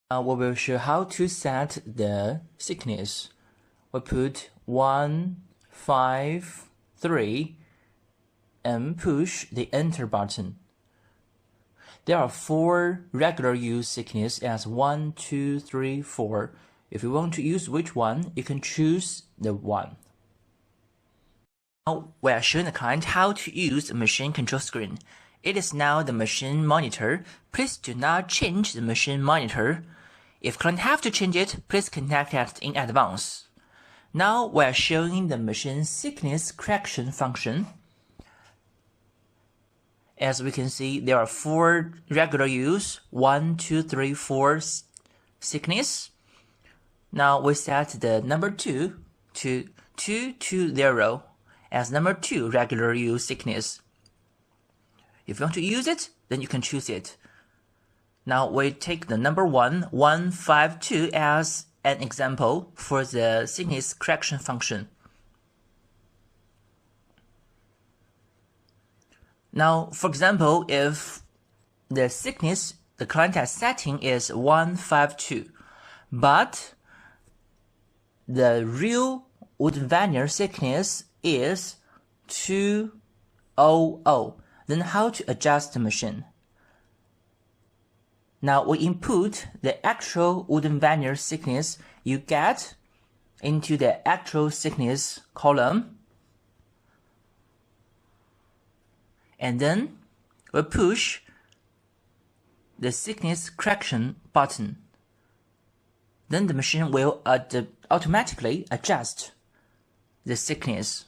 We will show how to set the thickness. We put 1, 5, 3 and push the enter button. There are 4 regular use thickness as 1, 2, 3, 4. If you want to use which one, you can choose the one. Now we are showing the client how to use the machine control screen. It is now the machine monitor. Please do not change the machine monitor. If client have to change it, please contact us in advance. Now we are showing the machine thickness correction function. As we can see, there are 4 regular use, 1, 2, 3, 4 thickness. Now we set the number 2 to 220 as number 2 regular use thickness. If you want to use it, then you can choose it. Now we take the number 152 as an example for the thickness correction function. Now, for example, if the thickness the client has setting is 152, but the real wood veneer thickness is 200, then how to adjust the machine? Now we input the actual wooden veneer thickness you get into the actual thickness column, and then we push the thickness correction button. Then the machine will automatically adjust the thickness.